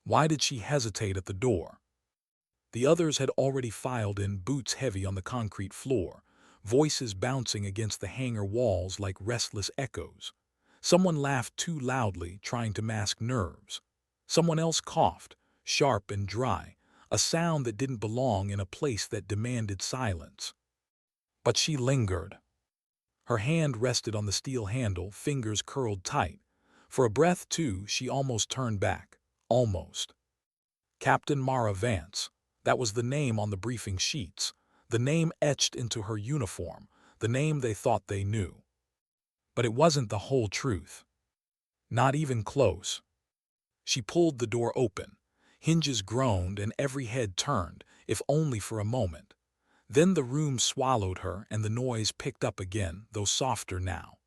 Why did she hesitate at the door? The others had already filed in, boots heavy on the concrete floor, voices bouncing against the hangar walls like restless echoes. Someone laughed too loudly, trying to mask nerves. Someone else coughed, sharp and dry, a sound that didn't belong in a place that demanded silence. But she lingered. Her hand rested on the steel handle, fingers curled tight. For a breath, too, she almost turned back. Almost. Captain Mara Vance. That was the name on the briefing sheets, the name etched into her uniform, the name they thought they knew. But it wasn't the whole truth. Not even close. She pulled the door open. Hinges groaned and every head turned, if only for a moment. Then the room swallowed her and the noise picked up again, though softer now.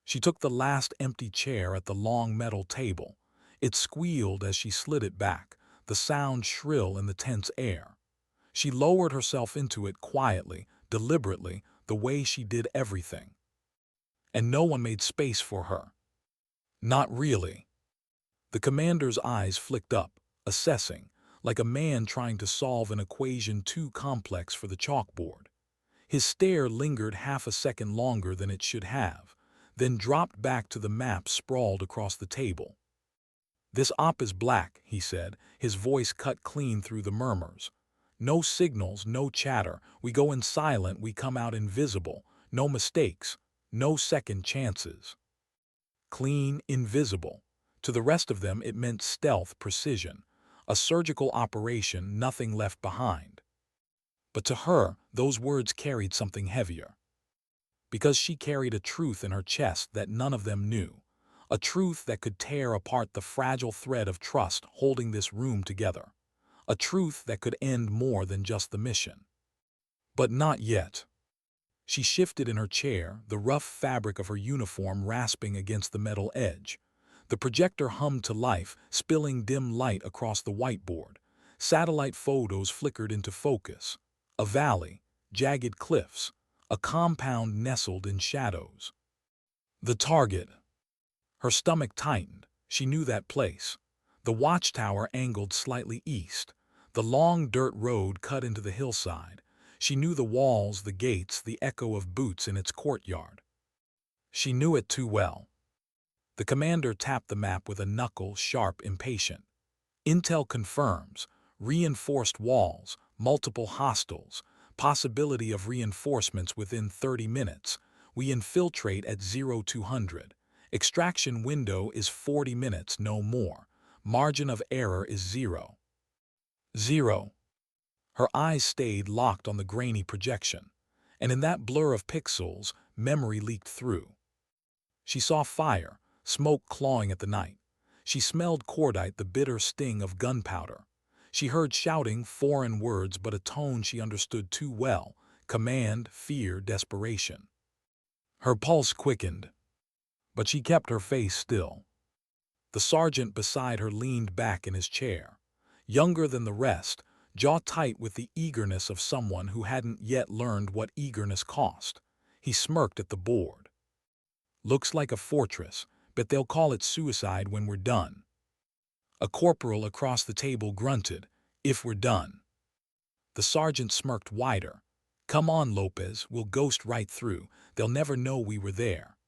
She took the last empty chair at the long metal table. It squealed as she slid it back, the sound shrill in the tense air. She lowered herself into it quietly, deliberately, the way she did everything. And no one made space for her. Not really. The commander's eyes flicked up, assessing, like a man trying to solve an equation too complex for the chalkboard. His stare lingered half a second longer than it should have, then dropped back to the map sprawled across the table. "This op is black," he said, his voice cut clean through the murmurs. "No signals, no chatter. We go in silent, we come out invisible. No mistakes, no second chances." Clean, invisible. To the rest of them it meant stealth, precision. A surgical operation, nothing left behind. But to her, those words carried something heavier. Because she carried a truth in her chest that none of them knew. A truth that could tear apart the fragile thread of trust holding this room together. A truth that could end more than just the mission. But not yet. She shifted in her chair, the rough fabric of her uniform rasping against the metal edge. The projector hummed to life, spilling dim light across the whiteboard. Satellite photos flickered into focus. A valley, jagged cliffs, a compound nestled in shadows. The target. Her stomach tightened. She knew that place. The watchtower angled slightly east. The long dirt road cut into the hillside. She knew the walls, the gates, the echo of boots in its courtyard. She knew it too well. The commander tapped the map with a knuckle, sharp, impatient. "Intel confirms. Reinforced walls, multiple hostiles, possibility of reinforcements within 30 minutes. We infiltrate at 0200. Extraction window is 40 minutes, no more. Margin of error is 0. 0. Her eyes stayed locked on the grainy projection, and in that blur of pixels, memory leaked through. She saw fire, smoke clawing at the night. She smelled cordite, the bitter sting of gunpowder. She heard shouting, foreign words, but a tone she understood too well: command, fear, desperation. Her pulse quickened, but she kept her face still. The sergeant beside her leaned back in his chair. Younger than the rest, jaw tight with the eagerness of someone who hadn't yet learned what eagerness cost. He smirked at the board. "Looks like a fortress, but they'll call it suicide when we're done." A corporal across the table grunted, "If we're done." The sergeant smirked wider. "Come on, Lopez, we'll ghost right through. They'll never know we were there."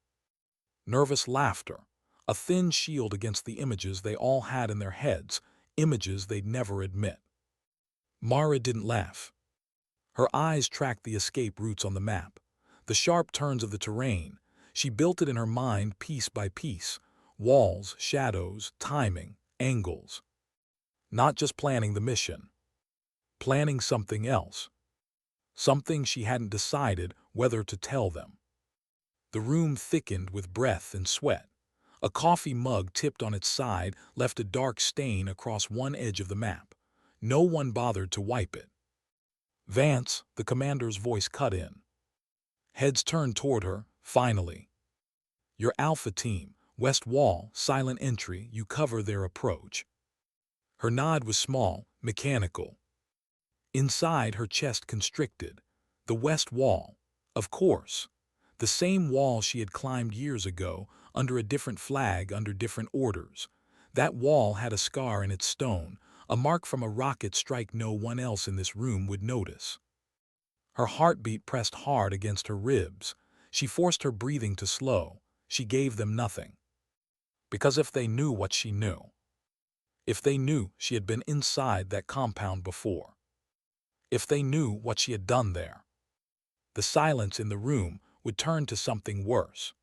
Nervous laughter, a thin shield against the images they all had in their heads, images they'd never admit. Mara didn't laugh. Her eyes tracked the escape routes on the map, the sharp turns of the terrain. She built it in her mind piece by piece, walls, shadows, timing, angles. Not just planning the mission. Planning something else. Something she hadn't decided whether to tell them. The room thickened with breath and sweat. A coffee mug tipped on its side left a dark stain across one edge of the map. No one bothered to wipe it. "Vance," the commander's voice cut in. Heads turned toward her, finally. "Your Alpha team, West Wall, silent entry, you cover their approach." Her nod was small, mechanical. Inside, her chest constricted. The West Wall. Of course. The same wall she had climbed years ago, under a different flag, under different orders. That wall had a scar in its stone, a mark from a rocket strike no one else in this room would notice. Her heartbeat pressed hard against her ribs. She forced her breathing to slow. She gave them nothing. Because if they knew what she knew, if they knew she had been inside that compound before, if they knew what she had done there, the silence in the room would turn to something worse.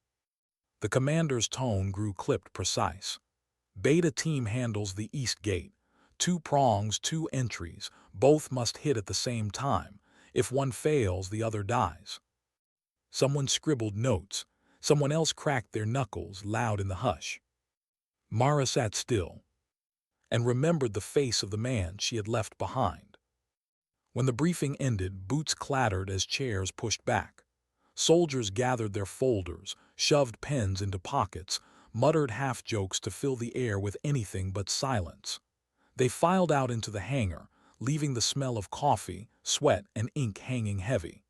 The commander's tone grew clipped precise. Beta team handles the east gate. 2 prongs, 2 entries. Both must hit at the same time. If one fails, the other dies. Someone scribbled notes. Someone else cracked their knuckles loud in the hush. Mara sat still and remembered the face of the man she had left behind. When the briefing ended, boots clattered as chairs pushed back. Soldiers gathered their folders, shoved pens into pockets, muttered half-jokes to fill the air with anything but silence. They filed out into the hangar, leaving the smell of coffee, sweat, and ink hanging heavy.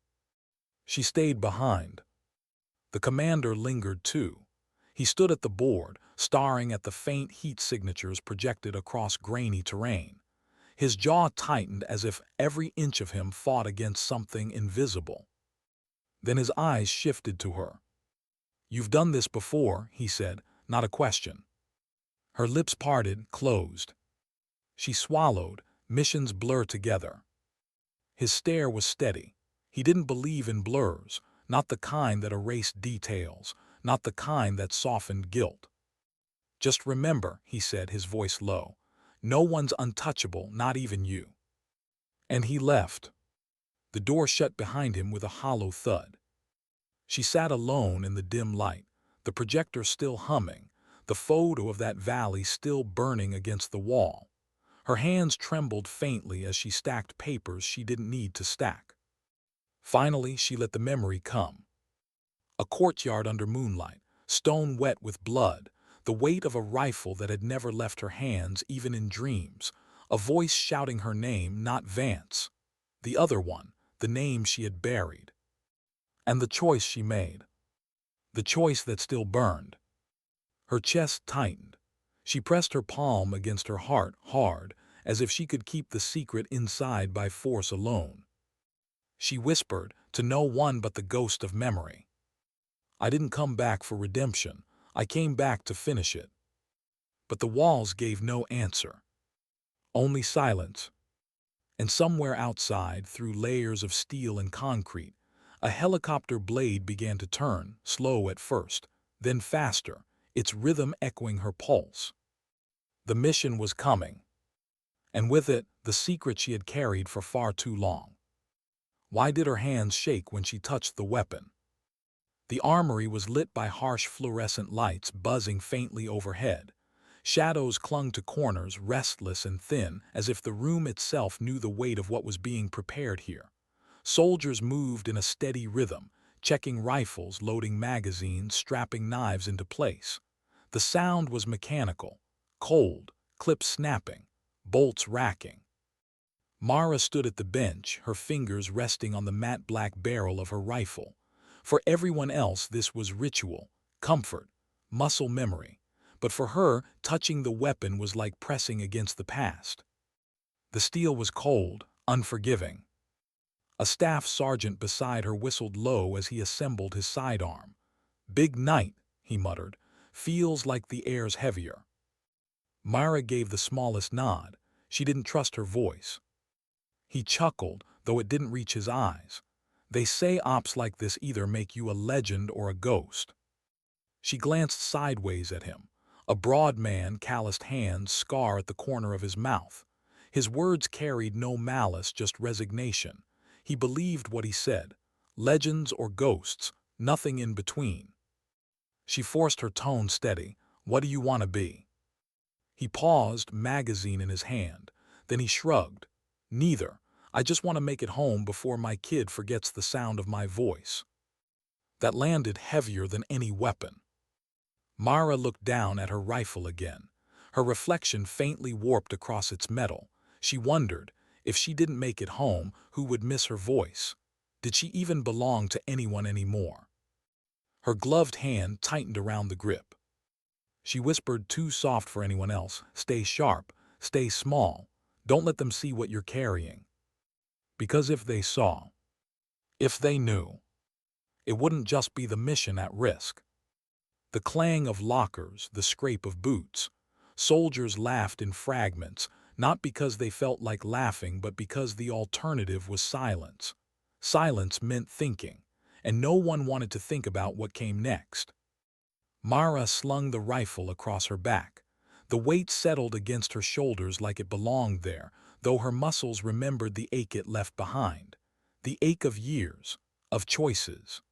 She stayed behind. The commander lingered too. He stood at the board, staring at the faint heat signatures projected across grainy terrain. His jaw tightened as if every inch of him fought against something invisible. Then his eyes shifted to her. "You've done this before," he said, not a question. Her lips parted, closed. She swallowed, missions blur together. His stare was steady. He didn't believe in blurs, not the kind that erased details, not the kind that softened guilt. "Just remember," he said, his voice low, "no one's untouchable, not even you." And he left. The door shut behind him with a hollow thud. She sat alone in the dim light, the projector still humming, the photo of that valley still burning against the wall. Her hands trembled faintly as she stacked papers she didn't need to stack. Finally, she let the memory come. A courtyard under moonlight, stone wet with blood, the weight of a rifle that had never left her hands even in dreams, a voice shouting her name, not Vance. The other one, the name she had buried. And the choice she made. The choice that still burned. Her chest tightened. She pressed her palm against her heart hard, as if she could keep the secret inside by force alone. She whispered, to no one but the ghost of memory, "I didn't come back for redemption. I came back to finish it." But the walls gave no answer. Only silence. And somewhere outside, through layers of steel and concrete, a helicopter blade began to turn, slow at first, then faster, its rhythm echoing her pulse. The mission was coming. And with it, the secret she had carried for far too long. Why did her hands shake when she touched the weapon? The armory was lit by harsh fluorescent lights buzzing faintly overhead. Shadows clung to corners, restless and thin, as if the room itself knew the weight of what was being prepared here. Soldiers moved in a steady rhythm, checking rifles, loading magazines, strapping knives into place. The sound was mechanical, cold, clips snapping, bolts racking. Mara stood at the bench, her fingers resting on the matte black barrel of her rifle. For everyone else, this was ritual, comfort, muscle memory. But for her, touching the weapon was like pressing against the past. The steel was cold, unforgiving. A staff sergeant beside her whistled low as he assembled his sidearm. "Big night," he muttered. "Feels like the air's heavier." Mara gave the smallest nod. She didn't trust her voice. He chuckled, though it didn't reach his eyes. "They say ops like this either make you a legend or a ghost." She glanced sideways at him. A broad man, calloused hands, scar at the corner of his mouth. His words carried no malice, just resignation. He believed what he said. Legends or ghosts, nothing in between. She forced her tone steady. "What do you want to be?" He paused, magazine in his hand. Then he shrugged. "Neither. I just want to make it home before my kid forgets the sound of my voice." That landed heavier than any weapon. Mara looked down at her rifle again. Her reflection faintly warped across its metal. She wondered, if she didn't make it home, who would miss her voice? Did she even belong to anyone anymore? Her gloved hand tightened around the grip. She whispered, too soft for anyone else, "Stay sharp, stay small. Don't let them see what you're carrying." Because if they saw, if they knew, it wouldn't just be the mission at risk. The clang of lockers, the scrape of boots. Soldiers laughed in fragments, not because they felt like laughing, but because the alternative was silence. Silence meant thinking, and no one wanted to think about what came next. Mara slung the rifle across her back. The weight settled against her shoulders like it belonged there, though her muscles remembered the ache it left behind. The ache of years, of choices.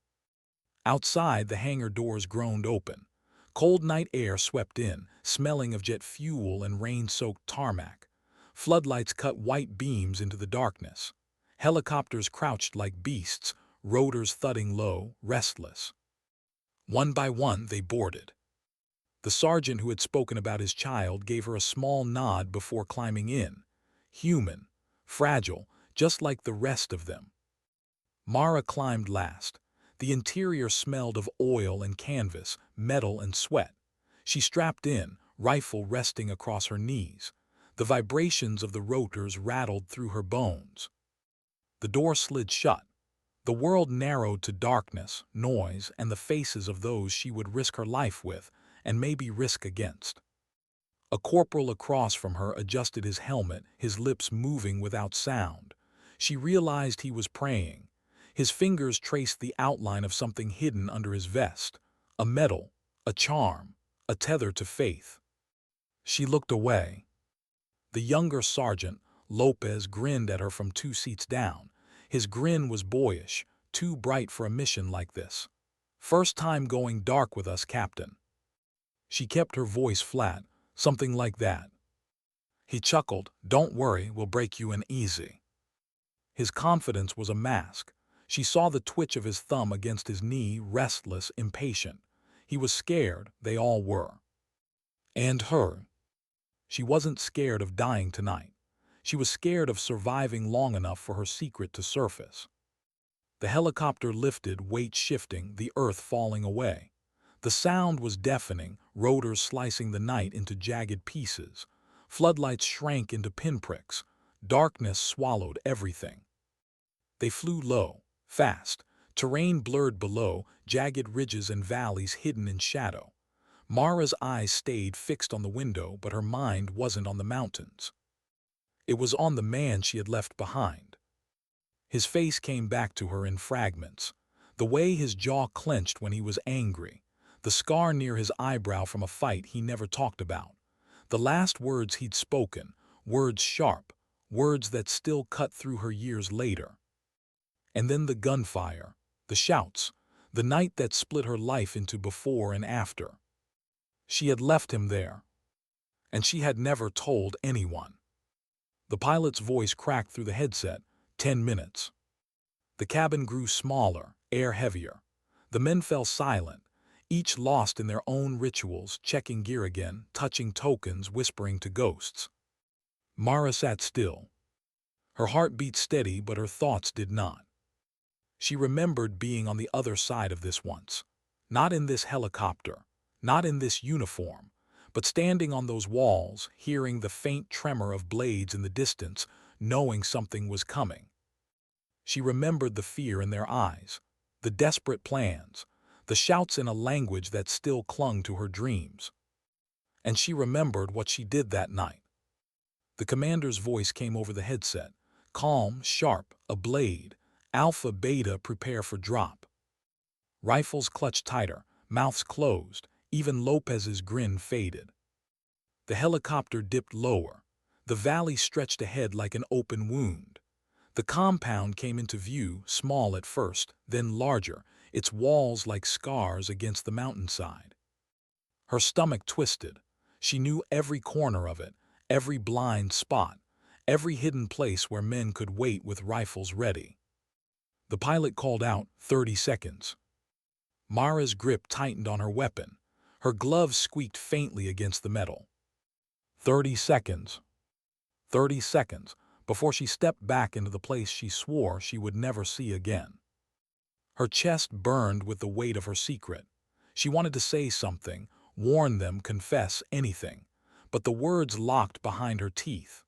Outside, the hangar doors groaned open. Cold night air swept in, smelling of jet fuel and rain-soaked tarmac. Floodlights cut white beams into the darkness. Helicopters crouched like beasts, rotors thudding low, restless. One by one, they boarded. The sergeant who had spoken about his child gave her a small nod before climbing in. Human, fragile, just like the rest of them. Mara climbed last. The interior smelled of oil and canvas, metal and sweat. She strapped in, rifle resting across her knees. The vibrations of the rotors rattled through her bones. The door slid shut. The world narrowed to darkness, noise, and the faces of those she would risk her life with, and maybe risk against. A corporal across from her adjusted his helmet, his lips moving without sound. She realized he was praying. His fingers traced the outline of something hidden under his vest. A medal, a charm, a tether to faith. She looked away. The younger sergeant, Lopez, grinned at her from 2 seats down. His grin was boyish, too bright for a mission like this. "First time going dark with us, Captain." She kept her voice flat, something like that. He chuckled, "Don't worry, we'll break you in easy." His confidence was a mask. She saw the twitch of his thumb against his knee, restless, impatient. He was scared, they all were. And her. She wasn't scared of dying tonight. She was scared of surviving long enough for her secret to surface. The helicopter lifted, weight shifting, the earth falling away. The sound was deafening, rotors slicing the night into jagged pieces. Floodlights shrank into pinpricks. Darkness swallowed everything. They flew low, fast. Terrain blurred below, jagged ridges and valleys hidden in shadow. Mara's eyes stayed fixed on the window, but her mind wasn't on the mountains. It was on the man she had left behind. His face came back to her in fragments. The way his jaw clenched when he was angry. The scar near his eyebrow from a fight he never talked about. The last words he'd spoken, words sharp, words that still cut through her years later. And then the gunfire, the shouts, the night that split her life into before and after. She had left him there, and she had never told anyone. The pilot's voice cracked through the headset. 10 minutes. The cabin grew smaller, air heavier. The men fell silent, each lost in their own rituals, checking gear again, touching tokens, whispering to ghosts. Mara sat still. Her heart beat steady, but her thoughts did not. She remembered being on the other side of this once. Not in this helicopter, not in this uniform, but standing on those walls, hearing the faint tremor of blades in the distance, knowing something was coming. She remembered the fear in their eyes, the desperate plans, the shouts in a language that still clung to her dreams. And she remembered what she did that night. The commander's voice came over the headset, calm, sharp, a blade. Alpha, Beta, prepare for drop. Rifles clutched tighter, mouths closed, even Lopez's grin faded. The helicopter dipped lower. The valley stretched ahead like an open wound. The compound came into view, small at first, then larger, its walls like scars against the mountainside. Her stomach twisted. She knew every corner of it, every blind spot, every hidden place where men could wait with rifles ready. The pilot called out, 30 seconds. Mara's grip tightened on her weapon. Her gloves squeaked faintly against the metal. 30 seconds. 30 seconds, before she stepped back into the place she swore she would never see again. Her chest burned with the weight of her secret. She wanted to say something, warn them, confess, anything. But the words locked behind her teeth.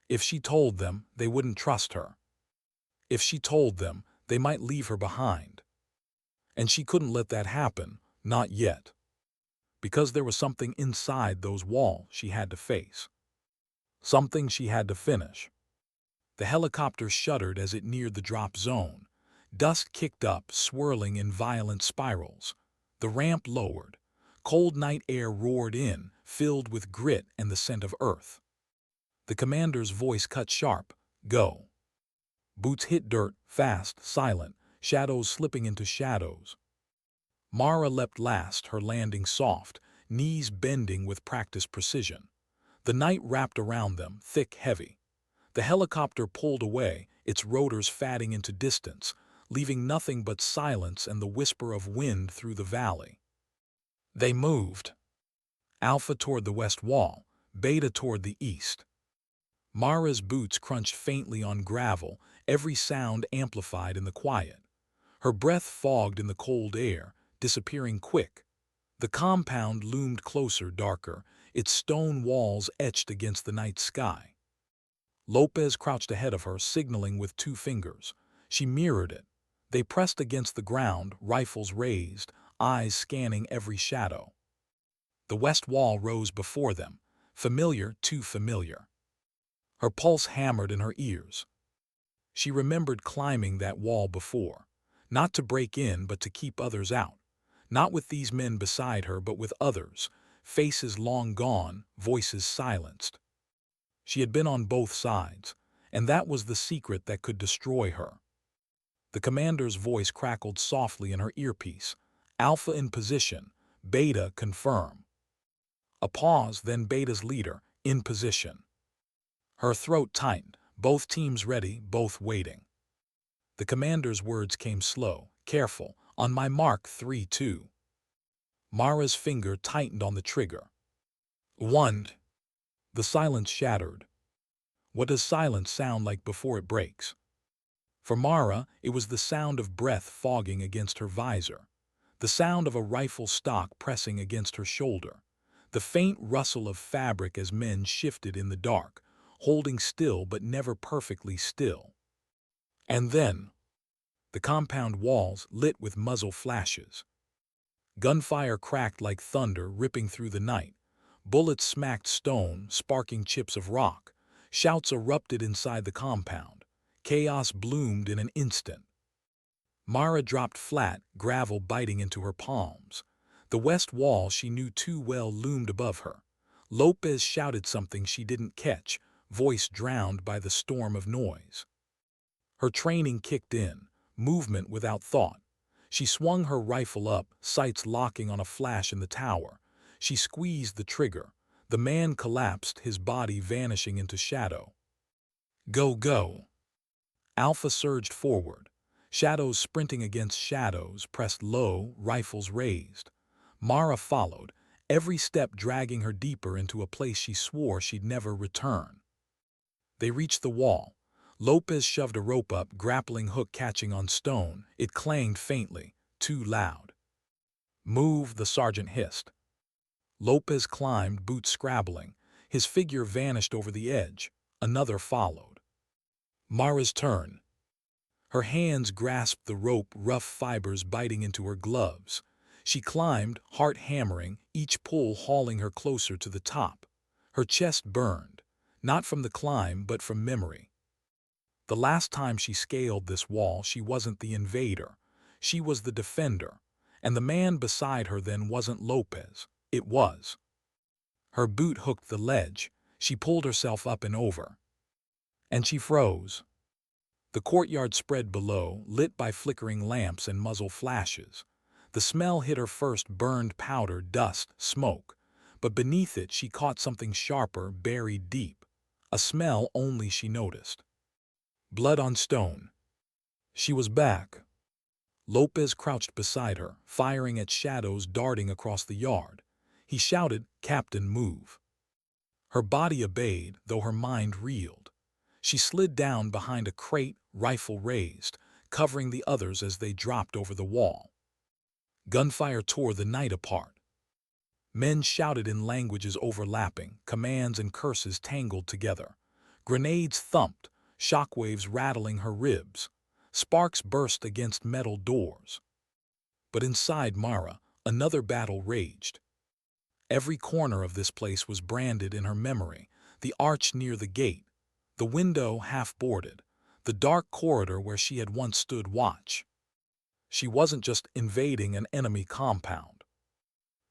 If she told them, they wouldn't trust her. If she told them, they might leave her behind. And she couldn't let that happen, not yet. Because there was something inside those walls she had to face. Something she had to finish. The helicopter shuddered as it neared the drop zone. Dust kicked up, swirling in violent spirals. The ramp lowered. Cold night air roared in, filled with grit and the scent of earth. The commander's voice cut sharp. Go. Boots hit dirt, fast, silent, shadows slipping into shadows. Mara leapt last, her landing soft, knees bending with practiced precision. The night wrapped around them, thick, heavy. The helicopter pulled away, its rotors fatting into distance, leaving nothing but silence and the whisper of wind through the valley. They moved. Alpha toward the west wall, Beta toward the east. Mara's boots crunched faintly on gravel, every sound amplified in the quiet. Her breath fogged in the cold air, disappearing quick. The compound loomed closer, darker, its stone walls etched against the night sky. Lopez crouched ahead of her, signaling with 2 fingers. She mirrored it. They pressed against the ground, rifles raised, eyes scanning every shadow. The west wall rose before them, familiar, too familiar. Her pulse hammered in her ears. She remembered climbing that wall before, not to break in but to keep others out. Not with these men beside her, but with others, faces long gone, voices silenced. She had been on both sides, and that was the secret that could destroy her. The commander's voice crackled softly in her earpiece. Alpha in position, Beta confirm. A pause, then Beta's leader, in position. Her throat tightened, both teams ready, both waiting. The commander's words came slow, careful. On my mark, 3, 2. Mara's finger tightened on the trigger. 1. The silence shattered. What does silence sound like before it breaks? For Mara, it was the sound of breath fogging against her visor, the sound of a rifle stock pressing against her shoulder, the faint rustle of fabric as men shifted in the dark, holding still but never perfectly still. And then, the compound walls lit with muzzle flashes. Gunfire cracked like thunder, ripping through the night. Bullets smacked stone, sparking chips of rock. Shouts erupted inside the compound. Chaos bloomed in an instant. Mara dropped flat, gravel biting into her palms. The west wall she knew too well loomed above her. Lopez shouted something she didn't catch, voice drowned by the storm of noise. Her training kicked in, movement without thought. She swung her rifle up, sights locking on a flash in the tower. She squeezed the trigger. The man collapsed, his body vanishing into shadow. Go, go. Alpha surged forward. Shadows sprinting against shadows, pressed low, rifles raised. Mara followed, every step dragging her deeper into a place she swore she'd never return. They reached the wall. Lopez shoved a rope up, grappling hook catching on stone. It clanged faintly, too loud. Move, the sergeant hissed. Lopez climbed, boots scrabbling. His figure vanished over the edge. Another followed. Mara's turn. Her hands grasped the rope, rough fibers biting into her gloves. She climbed, heart hammering, each pull hauling her closer to the top. Her chest burned, not from the climb but from memory. The last time she scaled this wall, she wasn't the invader. She was the defender. And the man beside her then wasn't Lopez. It was. Her boot hooked the ledge. She pulled herself up and over. And she froze. The courtyard spread below, lit by flickering lamps and muzzle flashes. The smell hit her first, burned powder, dust, smoke. But beneath it she caught something sharper, buried deep. A smell only she noticed. Blood on stone. She was back. Lopez crouched beside her, firing at shadows darting across the yard. He shouted, "Captain, move." Her body obeyed, though her mind reeled. She slid down behind a crate, rifle raised, covering the others as they dropped over the wall. Gunfire tore the night apart. Men shouted in languages overlapping, commands and curses tangled together. Grenades thumped, shockwaves rattling her ribs. Sparks burst against metal doors. But inside Mara, another battle raged. Every corner of this place was branded in her memory: the arch near the gate, the window half-boarded, the dark corridor where she had once stood watch. She wasn't just invading an enemy compound.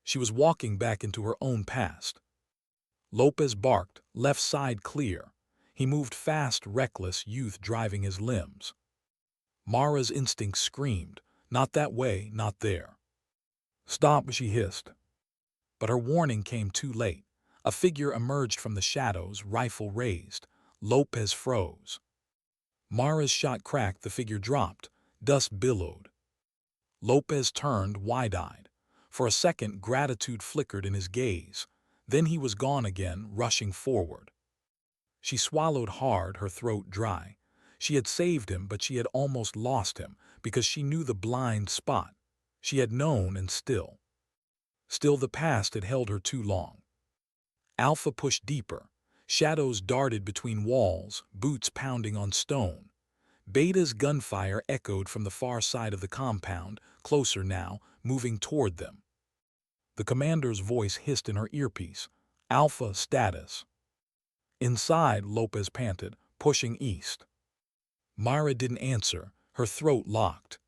She was walking back into her own past. Lopez barked, left side clear. He moved fast, reckless youth driving his limbs. Mara's instinct screamed, not that way, not there. Stop, she hissed. But her warning came too late. A figure emerged from the shadows, rifle raised. Lopez froze. Mara's shot cracked, the figure dropped. Dust billowed. Lopez turned, wide-eyed. For a second, gratitude flickered in his gaze. Then he was gone again, rushing forward. She swallowed hard, her throat dry. She had saved him, but she had almost lost him, because she knew the blind spot. She had known, and still the past had held her too long. Alpha pushed deeper. Shadows darted between walls, boots pounding on stone. Beta's gunfire echoed from the far side of the compound, closer now, moving toward them. The commander's voice hissed in her earpiece. Alpha status. Inside, Lopez panted, pushing east. Mara didn't answer, her throat locked.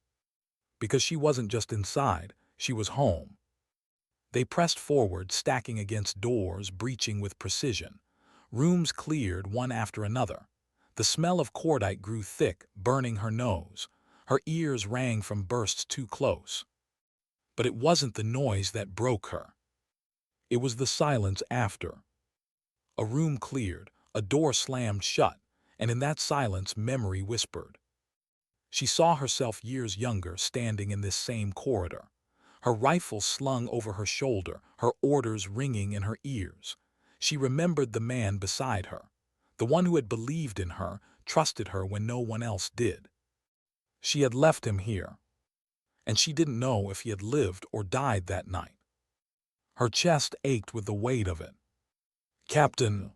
Because she wasn't just inside, she was home. They pressed forward, stacking against doors, breaching with precision. Rooms cleared one after another. The smell of cordite grew thick, burning her nose. Her ears rang from bursts too close. But it wasn't the noise that broke her. It was the silence after. A room cleared, a door slammed shut, and in that silence memory whispered. She saw herself years younger, standing in this same corridor. Her rifle slung over her shoulder, her orders ringing in her ears. She remembered the man beside her, the one who had believed in her, trusted her when no one else did. She had left him here, and she didn't know if he had lived or died that night. Her chest ached with the weight of it. Captain!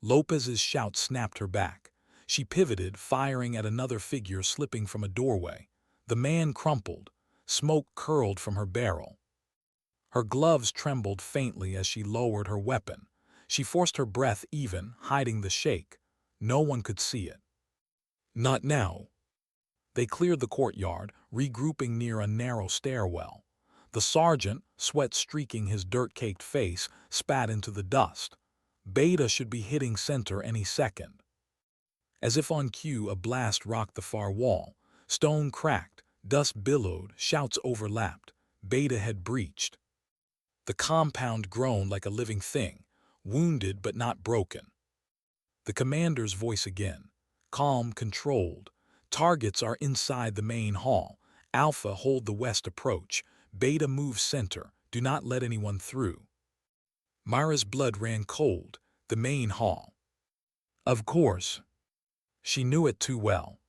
Lopez's shout snapped her back. She pivoted, firing at another figure slipping from a doorway. The man crumpled. Smoke curled from her barrel. Her gloves trembled faintly as she lowered her weapon. She forced her breath even, hiding the shake. No one could see it. Not now. They cleared the courtyard, regrouping near a narrow stairwell. The sergeant, sweat streaking his dirt-caked face, spat into the dust. Beta should be hitting center any second. As if on cue, a blast rocked the far wall. Stone cracked, dust billowed, shouts overlapped. Beta had breached. The compound groaned like a living thing, wounded but not broken. The commander's voice again, calm, controlled. Targets are inside the main hall. Alpha, hold the west approach. Beta, move center. Do not let anyone through. Mara's blood ran cold. The main hall. Of course. She knew it too well.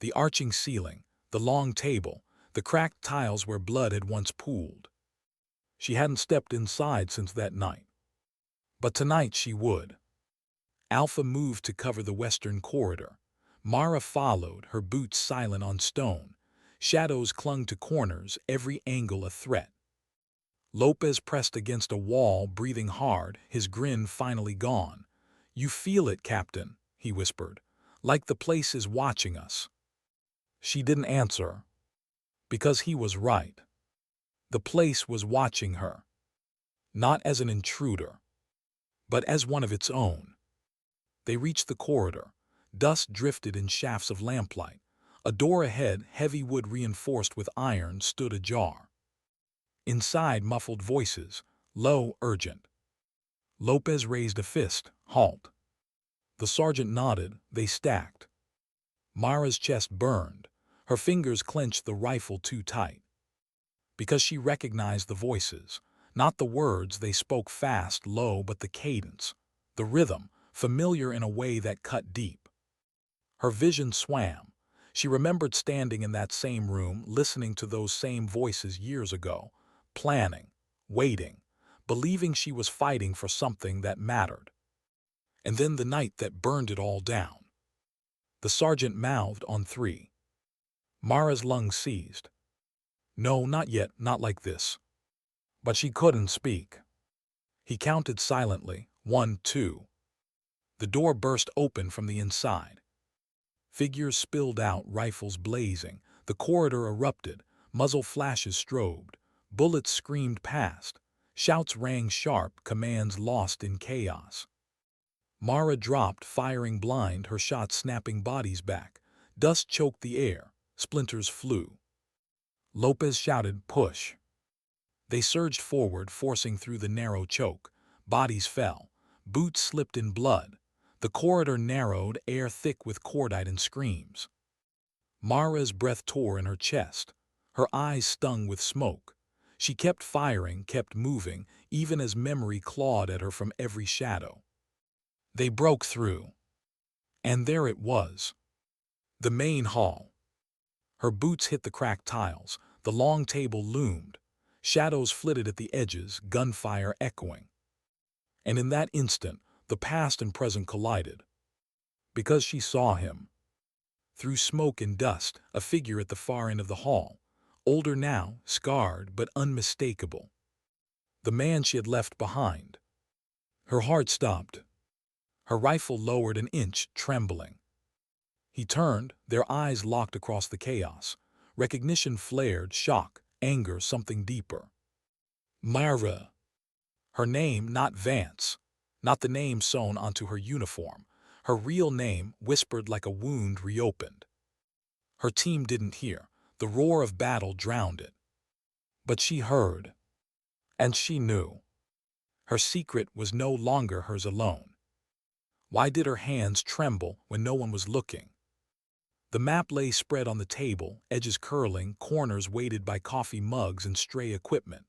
The arching ceiling, the long table, the cracked tiles where blood had once pooled. She hadn't stepped inside since that night. But tonight she would. Alpha moved to cover the western corridor. Mara followed, her boots silent on stone. Shadows clung to corners, every angle a threat. Lopez pressed against a wall, breathing hard, his grin finally gone. You feel it, Captain, he whispered, like the place is watching us. She didn't answer. Because he was right. The place was watching her. Not as an intruder, but as one of its own. They reached the corridor. Dust drifted in shafts of lamplight. A door ahead, heavy wood reinforced with iron, stood ajar. Inside, muffled voices, low, urgent. Lopez raised a fist. Halt. The sergeant nodded. They stacked. Mara's chest burned. Her fingers clenched the rifle too tight. Because she recognized the voices. Not the words, they spoke fast, low, but the cadence. The rhythm, familiar in a way that cut deep. Her vision swam. She remembered standing in that same room, listening to those same voices years ago. Planning. Waiting. believing she was fighting for something that mattered. And then the night that burned it all down. The sergeant mouthed on three. Mara's lungs seized. No, not yet, not like this. But she couldn't speak. He counted silently, 1, 2. The door burst open from the inside. Figures spilled out, rifles blazing. The corridor erupted, muzzle flashes strobed. Bullets screamed past. Shouts rang sharp, commands lost in chaos. Mara dropped, firing blind, her shots snapping bodies back. Dust choked the air. Splinters flew. Lopez shouted, "Push!" They surged forward, forcing through the narrow choke. Bodies fell. Boots slipped in blood. The corridor narrowed, air thick with cordite and screams. Mara's breath tore in her chest. Her eyes stung with smoke. She kept firing, kept moving, even as memory clawed at her from every shadow. They broke through. And there it was. The main hall. Her boots hit the cracked tiles. The long table loomed. Shadows flitted at the edges, gunfire echoing. And in that instant, the past and present collided. Because she saw him. Through smoke and dust, a figure at the far end of the hall. Older now, scarred, but unmistakable. The man she had left behind. Her heart stopped. Her rifle lowered an inch, trembling. He turned, their eyes locked across the chaos. Recognition flared, shock, anger, something deeper. Mara. Her name, not Vance. Not the name sewn onto her uniform. Her real name, whispered like a wound reopened. Her team didn't hear. The roar of battle drowned it. But she heard. And she knew. Her secret was no longer hers alone. Why did her hands tremble when no one was looking? The map lay spread on the table, edges curling, corners weighted by coffee mugs and stray equipment.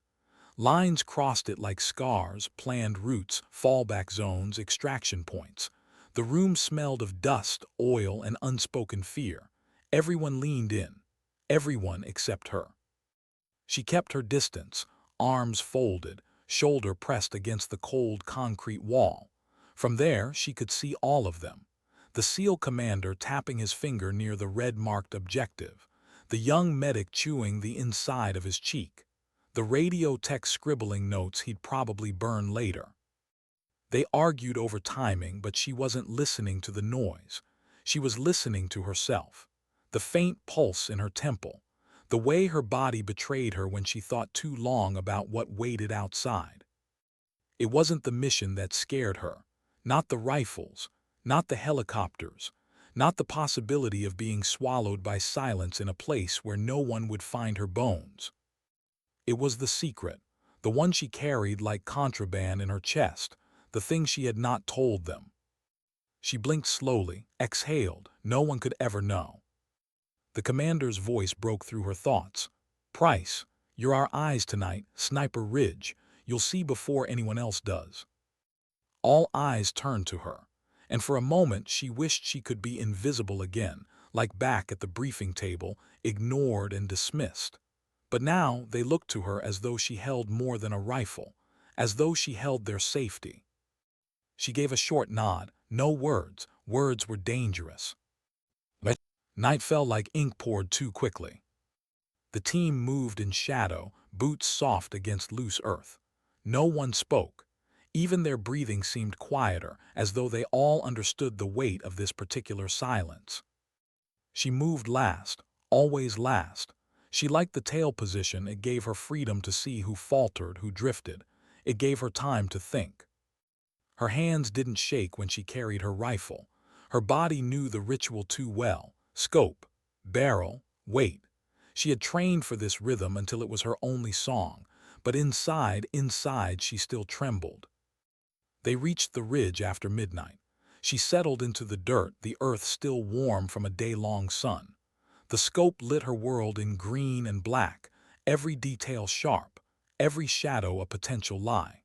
Lines crossed it like scars, planned routes, fallback zones, extraction points. The room smelled of dust, oil, and unspoken fear. Everyone leaned in. Everyone except her. She kept her distance, arms folded, shoulder pressed against the cold concrete wall. From there, she could see all of them. The SEAL commander tapping his finger near the red-marked objective. The young medic chewing the inside of his cheek. The radio tech scribbling notes he'd probably burn later. They argued over timing, but she wasn't listening to the noise. She was listening to herself. The faint pulse in her temple. The way her body betrayed her when she thought too long about what waited outside. It wasn't the mission that scared her. Not the rifles. Not the helicopters. Not the possibility of being swallowed by silence in a place where no one would find her bones. It was the secret, the one she carried like contraband in her chest, the thing she had not told them. She blinked slowly, exhaled. No one could ever know. The commander's voice broke through her thoughts. "Price, you're our eyes tonight, Sniper Ridge. You'll see before anyone else does." All eyes turned to her, and for a moment she wished she could be invisible again, like back at the briefing table, ignored and dismissed. But now they looked to her as though she held more than a rifle, as though she held their safety. She gave a short nod. No words. Words were dangerous. But night fell like ink poured too quickly. The team moved in shadow, boots soft against loose earth. No one spoke. Even their breathing seemed quieter, as though they all understood the weight of this particular silence. She moved last, always last. She liked the tail position. It gave her freedom to see who faltered, who drifted. It gave her time to think. Her hands didn't shake when she carried her rifle. Her body knew the ritual too well. Scope, barrel, weight. She had trained for this rhythm until it was her only song. But inside, she still trembled. They reached the ridge after midnight. She settled into the dirt, the earth still warm from a day-long sun. The scope lit her world in green and black, every detail sharp, every shadow a potential lie.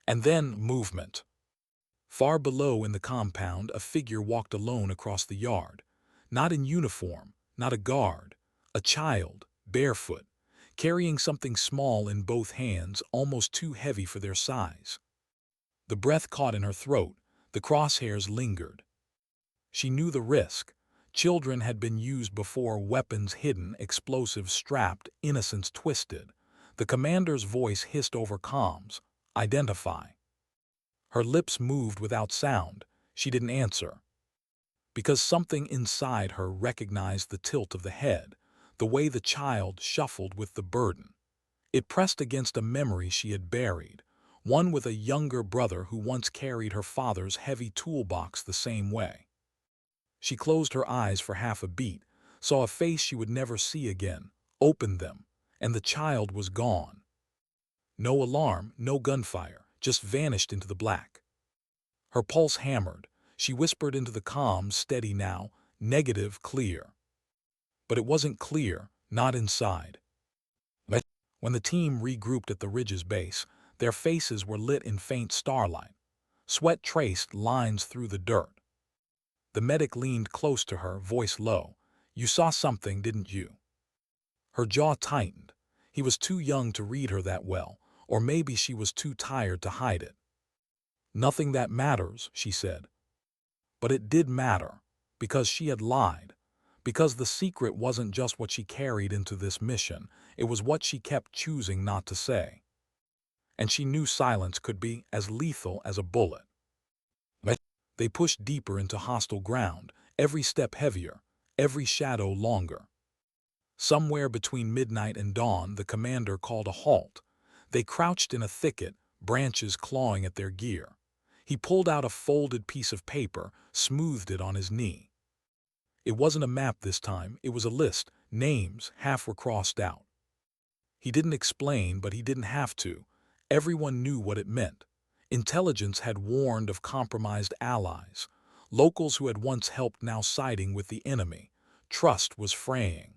And then movement. Far below in the compound, a figure walked alone across the yard. Not in uniform, not a guard. A child, barefoot, carrying something small in both hands, almost too heavy for their size. The breath caught in her throat, the crosshairs lingered. She knew the risk. Children had been used before, weapons hidden, explosives strapped, innocence twisted. The commander's voice hissed over comms. Identify. Her lips moved without sound. She didn't answer. Because something inside her recognized the tilt of the head, the way the child shuffled with the burden. It pressed against a memory she had buried, one with a younger brother who once carried her father's heavy toolbox the same way. She closed her eyes for half a beat, saw a face she would never see again, opened them, and the child was gone. No alarm, no gunfire, just vanished into the black. Her pulse hammered. She whispered into the comms, steady now, negative, clear. But it wasn't clear, not inside. When the team regrouped at the ridge's base, their faces were lit in faint starlight. Sweat traced lines through the dirt. The medic leaned close to her, voice low. You saw something, didn't you? Her jaw tightened. He was too young to read her that well, or maybe she was too tired to hide it. Nothing that matters, she said. But it did matter, because she had lied. Because the secret wasn't just what she carried into this mission, it was what she kept choosing not to say. And she knew silence could be as lethal as a bullet. They pushed deeper into hostile ground, every step heavier, every shadow longer. Somewhere between midnight and dawn, the commander called a halt. They crouched in a thicket, branches clawing at their gear. He pulled out a folded piece of paper, smoothed it on his knee. It wasn't a map this time, it was a list, names, half were crossed out. He didn't explain, but he didn't have to. Everyone knew what it meant. Intelligence had warned of compromised allies. Locals who had once helped now siding with the enemy. Trust was fraying.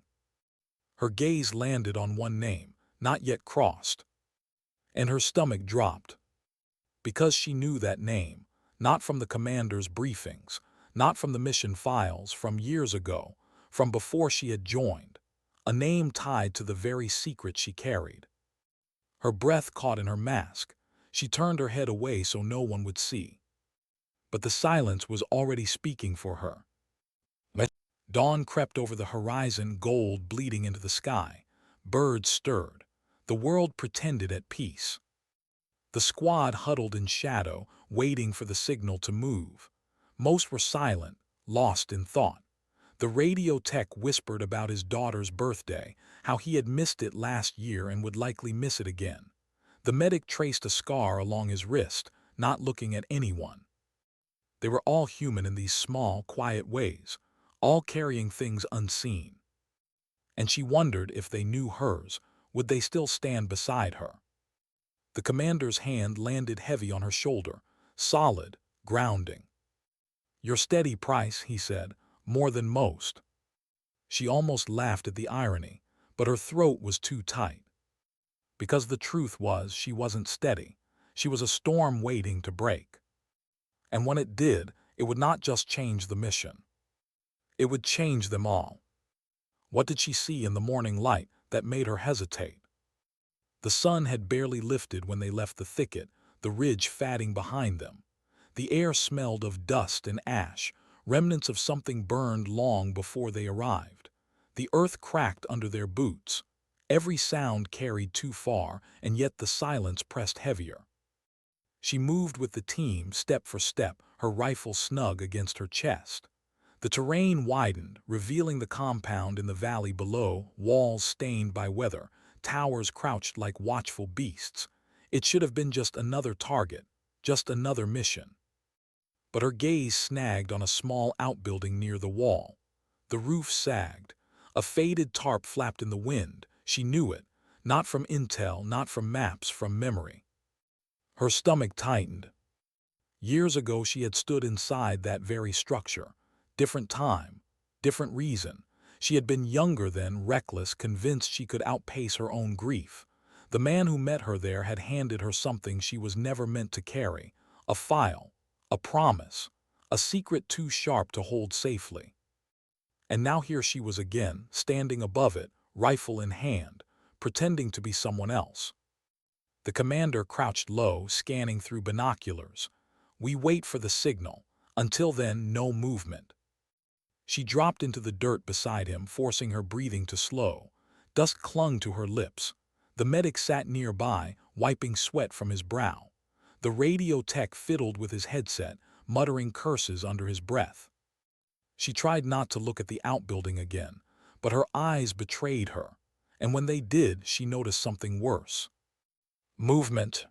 Her gaze landed on one name, not yet crossed. And her stomach dropped. Because she knew that name, not from the commander's briefings, not from the mission files, from years ago, from before she had joined. A name tied to the very secret she carried. Her breath caught in her mask. She turned her head away so no one would see. But the silence was already speaking for her. Dawn crept over the horizon, gold bleeding into the sky. Birds stirred. The world pretended at peace. The squad huddled in shadow, waiting for the signal to move. Most were silent, lost in thought. The radio tech whispered about his daughter's birthday, how he had missed it last year and would likely miss it again. The medic traced a scar along his wrist, not looking at anyone. They were all human in these small, quiet ways, all carrying things unseen. And she wondered if they knew hers, would they still stand beside her? The commander's hand landed heavy on her shoulder, solid, grounding. You're steady, Price, he said, more than most. She almost laughed at the irony, but her throat was too tight. Because the truth was, she wasn't steady. She was a storm waiting to break. And when it did, it would not just change the mission. It would change them all. What did she see in the morning light that made her hesitate? The sun had barely lifted when they left the thicket, the ridge fatting behind them. The air smelled of dust and ash, remnants of something burned long before they arrived. The earth cracked under their boots. Every sound carried too far, and yet the silence pressed heavier. She moved with the team, step for step, her rifle snug against her chest. The terrain widened, revealing the compound in the valley below, walls stained by weather, towers crouched like watchful beasts. It should have been just another target, just another mission. But her gaze snagged on a small outbuilding near the wall. The roof sagged. A faded tarp flapped in the wind. She knew it, not from intel, not from maps, from memory. Her stomach tightened. Years ago she had stood inside that very structure. Different time, different reason. She had been younger then, reckless, convinced she could outpace her own grief. The man who met her there had handed her something she was never meant to carry. A file, a promise, a secret too sharp to hold safely. And now here she was again, standing above it, rifle in hand, pretending to be someone else. The commander crouched low, scanning through binoculars. We wait for the signal. Until then, no movement. She dropped into the dirt beside him, forcing her breathing to slow. Dust clung to her lips. The medic sat nearby, wiping sweat from his brow. The radio tech fiddled with his headset, muttering curses under his breath. She tried not to look at the outbuilding again, but her eyes betrayed her, and when they did, she noticed something worse. Movement.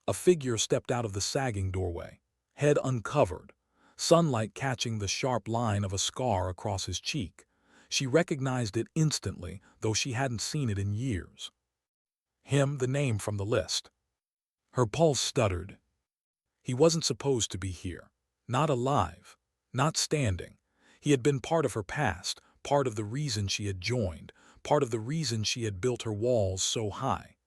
A figure stepped out of the sagging doorway, head uncovered, sunlight catching the sharp line of a scar across his cheek. She recognized it instantly, though she hadn't seen it in years. Him, the name from the list. Her pulse stuttered. He wasn't supposed to be here. Not alive. Not standing. He had been part of her past, part of the reason she had joined, part of the reason she had built her walls so high.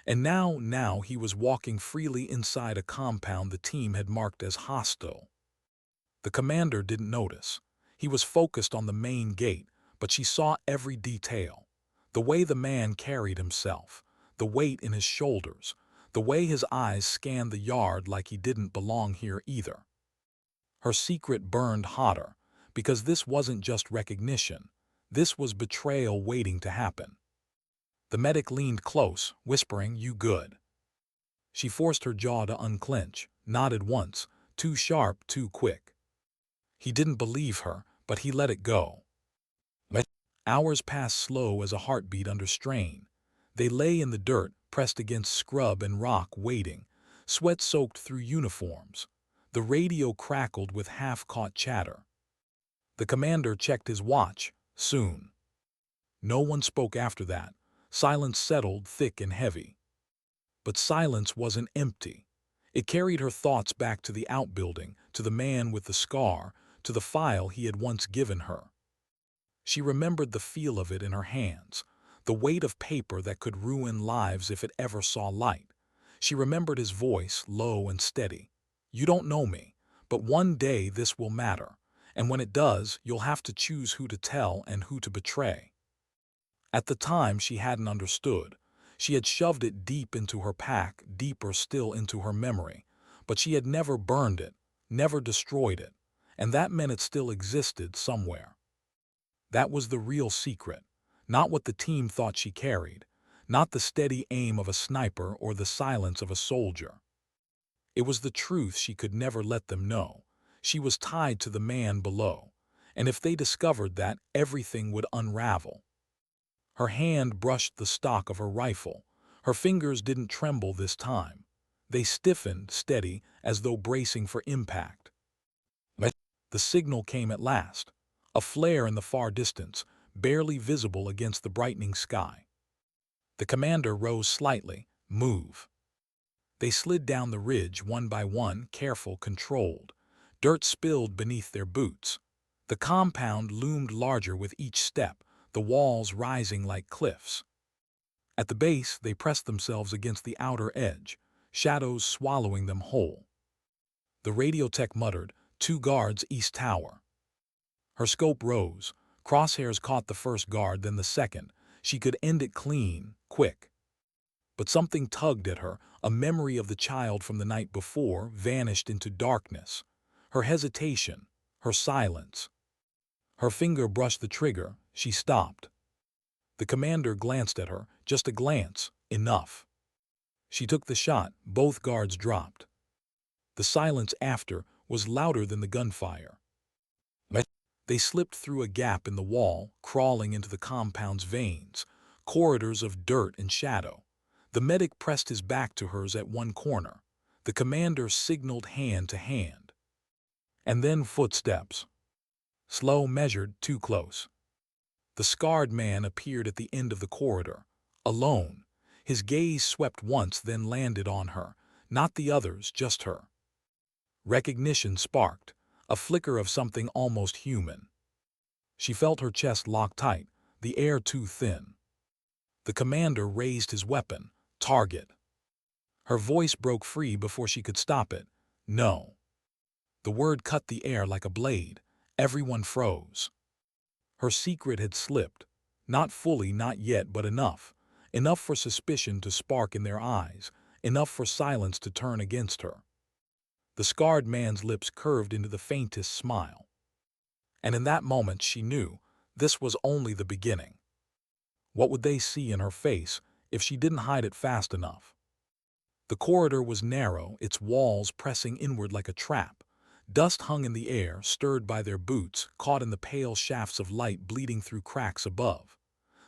And now he was walking freely inside a compound the team had marked as hostile. The commander didn't notice. He was focused on the main gate, but she saw every detail. The way the man carried himself, the weight in his shoulders, the way his eyes scanned the yard like he didn't belong here either. Her secret burned hotter, because this wasn't just recognition. This was betrayal waiting to happen. The medic leaned close, whispering, "You good?" She forced her jaw to unclench, nodded once, too sharp, too quick. He didn't believe her, but he let it go. Hours passed slow as a heartbeat under strain. They lay in the dirt, pressed against scrub and rock, waiting, sweat soaked through uniforms. The radio crackled with half-caught chatter. The commander checked his watch. Soon. No one spoke after that. Silence settled, thick and heavy. But silence wasn't empty. It carried her thoughts back to the outbuilding, to the man with the scar, to the file he had once given her. She remembered the feel of it in her hands, the weight of paper that could ruin lives if it ever saw light. She remembered his voice, low and steady. "You don't know me, but one day this will matter, and when it does, you'll have to choose who to tell and who to betray." At the time, she hadn't understood. She had shoved it deep into her pack, deeper still into her memory, but she had never burned it, never destroyed it, and that meant it still existed somewhere. That was the real secret, not what the team thought she carried, not the steady aim of a sniper or the silence of a soldier. It was the truth she could never let them know. She was tied to the man below, and if they discovered that, everything would unravel. Her hand brushed the stock of her rifle. Her fingers didn't tremble this time. They stiffened, steady, as though bracing for impact. The signal came at last. A flare in the far distance, barely visible against the brightening sky. The commander rose slightly. "Move." They slid down the ridge one by one, careful, controlled. Dirt spilled beneath their boots. The compound loomed larger with each step, the walls rising like cliffs. At the base, they pressed themselves against the outer edge, shadows swallowing them whole. The radio tech muttered, "2 guards east tower." Her scope rose. Crosshairs caught the first guard, then the second. She could end it clean, quick. But something tugged at her, a memory of the child from the night before, vanished into darkness. Her hesitation, her silence. Her finger brushed the trigger. She stopped. The commander glanced at her, just a glance, enough. She took the shot, both guards dropped. The silence after was louder than the gunfire. They slipped through a gap in the wall, crawling into the compound's veins, corridors of dirt and shadow. The medic pressed his back to hers at one corner. The commander signaled hand to hand. And then footsteps. Slow, measured, too close. The scarred man appeared at the end of the corridor, alone. His gaze swept once, then landed on her. Not the others, just her. Recognition sparked, a flicker of something almost human. She felt her chest lock tight, the air too thin. The commander raised his weapon. "Target." Her voice broke free before she could stop it. "No." The word cut the air like a blade. Everyone froze. Her secret had slipped. Not fully, not yet, but enough. enough for suspicion to spark in their eyes, enough for silence to turn against her. The scarred man's lips curved into the faintest smile. And in that moment she knew this was only the beginning. What would they see in her face if she didn't hide it fast enough? The corridor was narrow, its walls pressing inward like a trap. Dust hung in the air, stirred by their boots, caught in the pale shafts of light bleeding through cracks above.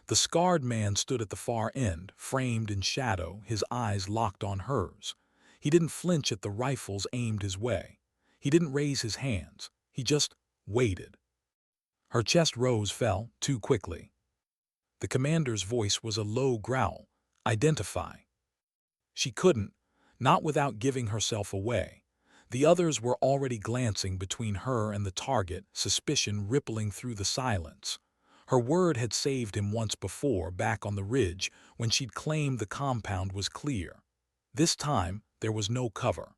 The scarred man stood at the far end, framed in shadow, his eyes locked on hers. He didn't flinch at the rifles aimed his way. He didn't raise his hands. He just waited. Her chest rose, fell, too quickly. The commander's voice was a low growl. Identify. She couldn't, not without giving herself away. The others were already glancing between her and the target, suspicion rippling through the silence. Her word had saved him once before, back on the ridge, when she'd claimed the compound was clear. This time, there was no cover.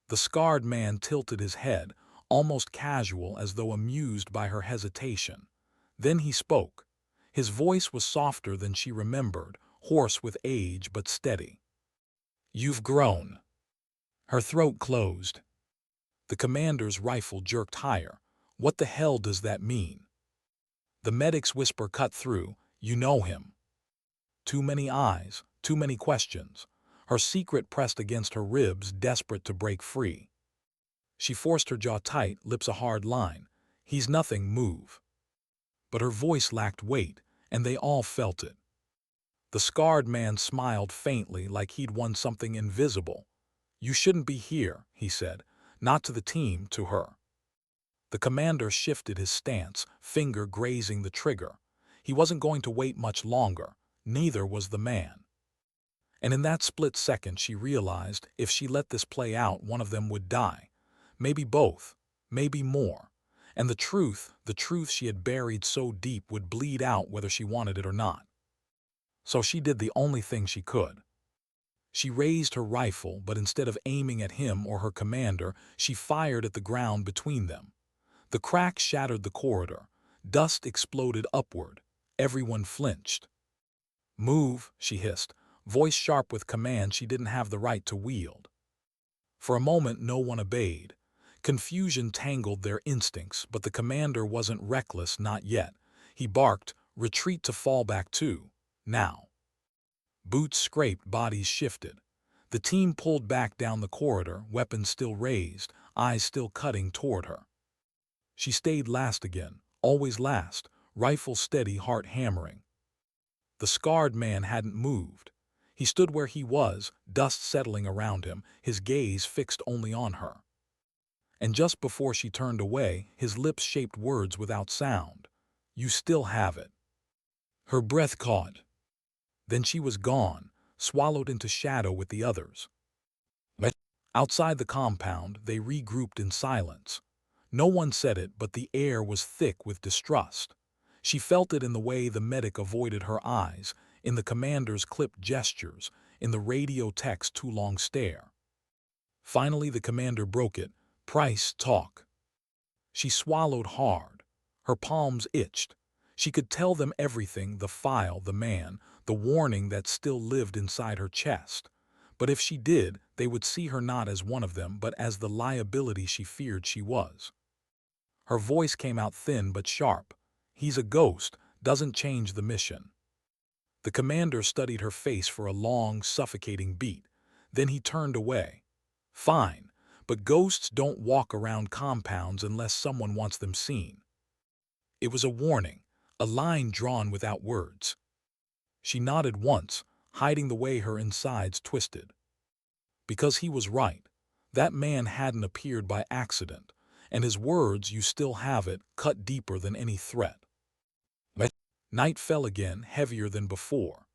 The scarred man tilted his head, almost casual, as though amused by her hesitation. Then he spoke. His voice was softer than she remembered, hoarse with age but steady. "You've grown." Her throat closed. The commander's rifle jerked higher. What the hell does that mean? The medic's whisper cut through. "You know him." Too many eyes, too many questions. Her secret pressed against her ribs, desperate to break free. She forced her jaw tight, lips a hard line. "He's nothing, move." But her voice lacked weight, and they all felt it. The scarred man smiled faintly, like he'd won something invisible. "You shouldn't be here," he said, not to the team, to her. The commander shifted his stance, finger grazing the trigger. He wasn't going to wait much longer. Neither was the man. And in that split second she realized if she let this play out, one of them would die. Maybe both, maybe more. And the truth she had buried so deep, would bleed out whether she wanted it or not. So she did the only thing she could. She raised her rifle, but instead of aiming at him or her commander, she fired at the ground between them. The crack shattered the corridor. Dust exploded upward. Everyone flinched. "Move," she hissed, voice sharp with command she didn't have the right to wield. For a moment no one obeyed. Confusion tangled their instincts, but the commander wasn't reckless, not yet. He barked, "Retreat to fall back to. Now." Boots scraped, bodies shifted. The team pulled back down the corridor, weapons still raised, eyes still cutting toward her. She stayed last again, always last, rifle steady, heart hammering. The scarred man hadn't moved. He stood where he was, dust settling around him, his gaze fixed only on her. And just before she turned away, his lips shaped words without sound. "You still have it." Her breath caught. Then she was gone, swallowed into shadow with the others. Outside the compound, they regrouped in silence. No one said it, but the air was thick with distrust. She felt it in the way the medic avoided her eyes, in the commander's clipped gestures, in the radio tech's too long stare. Finally the commander broke it. "Price, talk." She swallowed hard. Her palms itched. She could tell them everything, the file, the man, the warning that still lived inside her chest. But if she did, they would see her not as one of them, but as the liability she feared she was. Her voice came out thin but sharp. "He's a ghost, doesn't change the mission." The commander studied her face for a long, suffocating beat. Then he turned away. "Fine, but ghosts don't walk around compounds unless someone wants them seen." It was a warning, a line drawn without words. She nodded once, hiding the way her insides twisted. Because he was right. That man hadn't appeared by accident, and his words, "You still have it," cut deeper than any threat. Night fell again, heavier than before.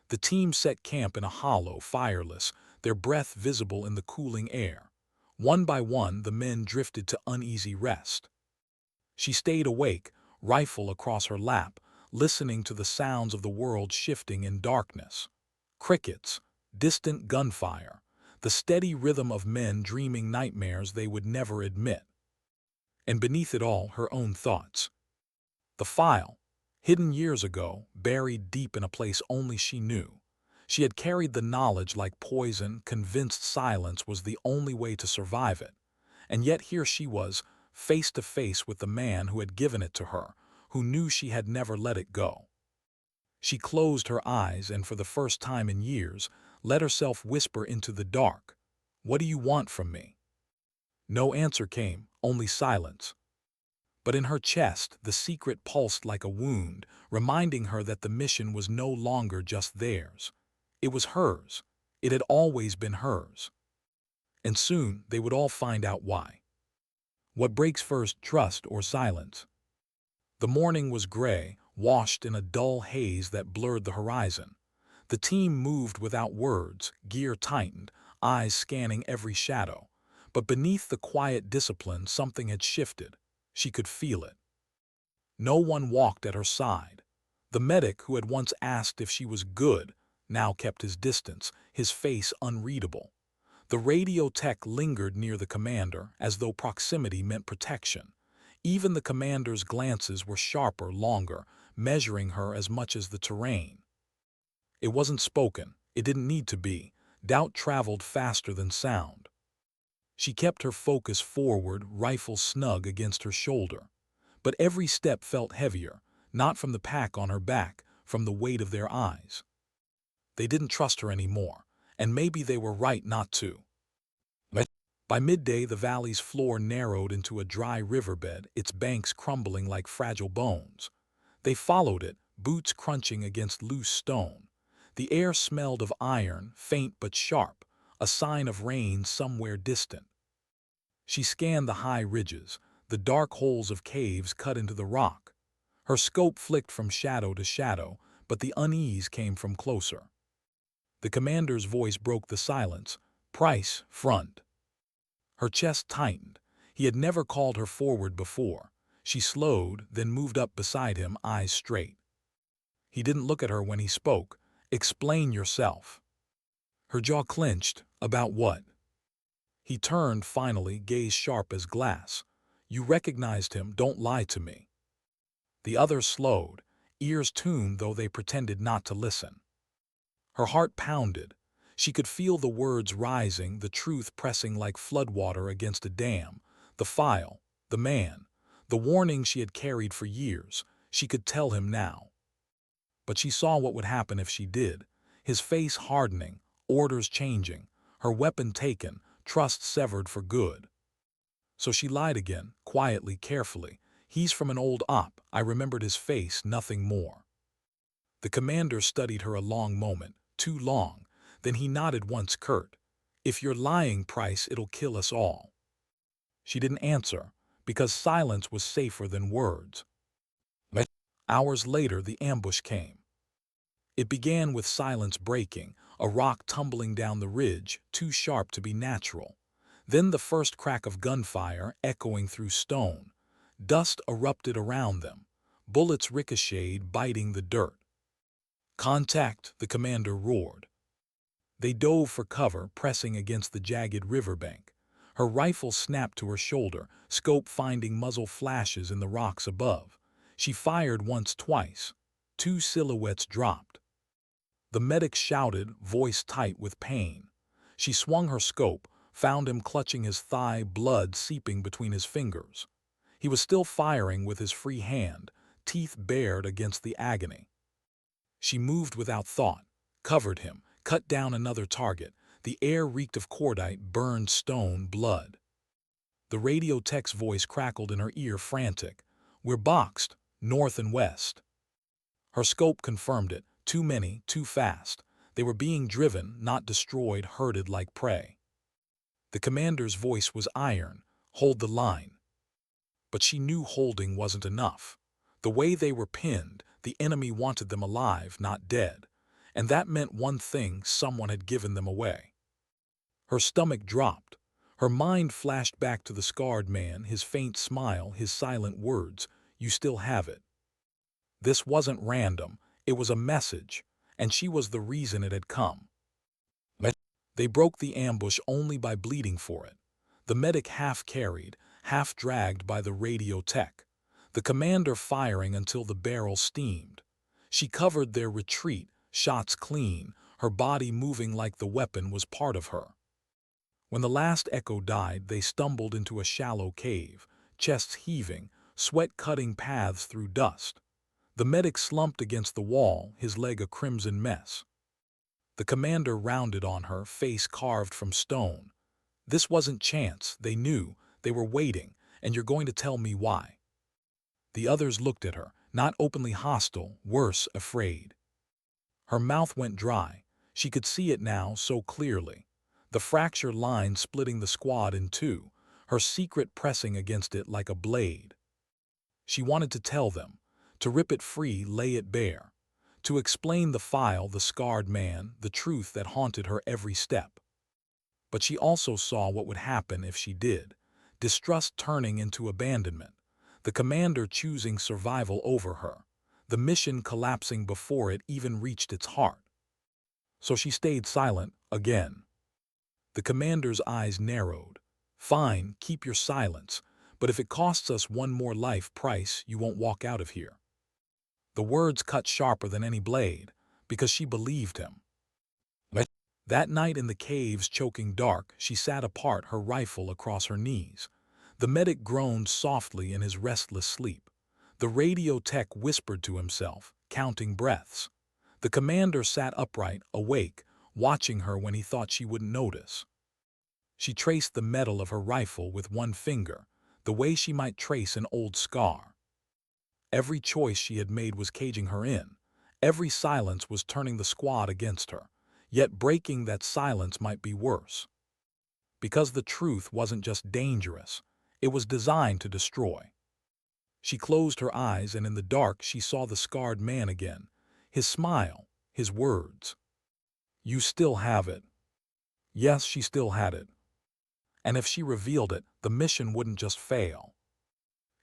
The team set camp in a hollow, fireless, their breath visible in the cooling air. One by one, the men drifted to uneasy rest. She stayed awake, rifle across her lap, listening to the sounds of the world shifting in darkness. Crickets, distant gunfire, the steady rhythm of men dreaming nightmares they would never admit. And beneath it all, her own thoughts. The file. Hidden years ago, buried deep in a place only she knew. She had carried the knowledge like poison, convinced silence was the only way to survive it. And yet here she was, face to face with the man who had given it to her, who knew she had never let it go. She closed her eyes and for the first time in years, let herself whisper into the dark, "What do you want from me?" No answer came, only silence. But in her chest, the secret pulsed like a wound, reminding her that the mission was no longer just theirs. It was hers. It had always been hers. And soon they would all find out why. What breaks first, trust or silence? The morning was gray, washed in a dull haze that blurred the horizon. The team moved without words, gear tightened, eyes scanning every shadow. But beneath the quiet discipline, something had shifted. She could feel it. No one walked at her side. The medic who had once asked if she was good now kept his distance, his face unreadable. The radio tech lingered near the commander, as though proximity meant protection. Even the commander's glances were sharper, longer, measuring her as much as the terrain. It wasn't spoken. It didn't need to be. Doubt traveled faster than sound. She kept her focus forward, rifle snug against her shoulder. But every step felt heavier, not from the pack on her back, from the weight of their eyes. They didn't trust her anymore, and maybe they were right not to. By midday, the valley's floor narrowed into a dry riverbed, its banks crumbling like fragile bones. They followed it, boots crunching against loose stone. The air smelled of iron, faint but sharp, a sign of rain somewhere distant. She scanned the high ridges, the dark holes of caves cut into the rock. Her scope flicked from shadow to shadow, but the unease came from closer. The commander's voice broke the silence. "Price, front." Her chest tightened. He had never called her forward before. She slowed, then moved up beside him, eyes straight. He didn't look at her when he spoke. "Explain yourself." Her jaw clenched. "About what?" He turned finally, gaze sharp as glass. "You recognized him, don't lie to me." The others slowed, ears tuned though they pretended not to listen. Her heart pounded. She could feel the words rising, the truth pressing like floodwater against a dam. The file, the man, the warning she had carried for years. She could tell him now. But she saw what would happen if she did. His face hardening, orders changing, her weapon taken, trust severed for good. So she lied again, quietly, carefully. "He's from an old op. I remembered his face, nothing more." The commander studied her a long moment, too long. Then he nodded once, curt. "If you're lying, Price, it'll kill us all." She didn't answer, because silence was safer than words. Hours later, the ambush came. It began with silence breaking, a rock tumbling down the ridge, too sharp to be natural. Then the first crack of gunfire echoing through stone. Dust erupted around them. Bullets ricocheted, biting the dirt. "Contact," the commander roared. They dove for cover, pressing against the jagged riverbank. Her rifle snapped to her shoulder, scope finding muzzle flashes in the rocks above. She fired once, twice. Two silhouettes dropped. The medic shouted, voice tight with pain. She swung her scope, found him clutching his thigh, blood seeping between his fingers. He was still firing with his free hand, teeth bared against the agony. She moved without thought, covered him, cut down another target. The air reeked of cordite, burned stone, blood. The radio tech's voice crackled in her ear, frantic. "We're boxed, north and west." Her scope confirmed it. Too many, too fast. They were being driven, not destroyed, herded like prey. The commander's voice was iron. "Hold the line." But she knew holding wasn't enough. The way they were pinned, the enemy wanted them alive, not dead. And that meant one thing: someone had given them away. Her stomach dropped. Her mind flashed back to the scarred man, his faint smile, his silent words, "You still have it." This wasn't random. It was a message, and she was the reason it had come. They broke the ambush only by bleeding for it. The medic half carried, half dragged by the radio tech. the commander firing until the barrel steamed. She covered their retreat, shots clean, her body moving like the weapon was part of her. When the last echo died, they stumbled into a shallow cave, chests heaving, sweat cutting paths through dust. The medic slumped against the wall, his leg a crimson mess. The commander rounded on her, face carved from stone. This wasn't chance, they knew, they were waiting, and you're going to tell me why. The others looked at her, not openly hostile, worse, afraid. Her mouth went dry. She could see it now so clearly. The fractured line splitting the squad in two, her secret pressing against it like a blade. She wanted to tell them, to rip it free, lay it bare, to explain the file, the scarred man, the truth that haunted her every step. But she also saw what would happen if she did, distrust turning into abandonment, the commander choosing survival over her, the mission collapsing before it even reached its heart. So she stayed silent again. The commander's eyes narrowed. Fine, keep your silence, but if it costs us one more life, Price, you won't walk out of here. The words cut sharper than any blade, because she believed him. That night in the cave's choking dark, she sat apart, her rifle across her knees. The medic groaned softly in his restless sleep. The radio tech whispered to himself, counting breaths. The commander sat upright, awake, watching her when he thought she wouldn't notice. She traced the metal of her rifle with one finger, the way she might trace an old scar. Every choice she had made was caging her in. Every silence was turning the squad against her. Yet breaking that silence might be worse. Because the truth wasn't just dangerous, it was designed to destroy. She closed her eyes, and in the dark she saw the scarred man again, his smile, his words. You still have it. Yes, she still had it. And if she revealed it, the mission wouldn't just fail.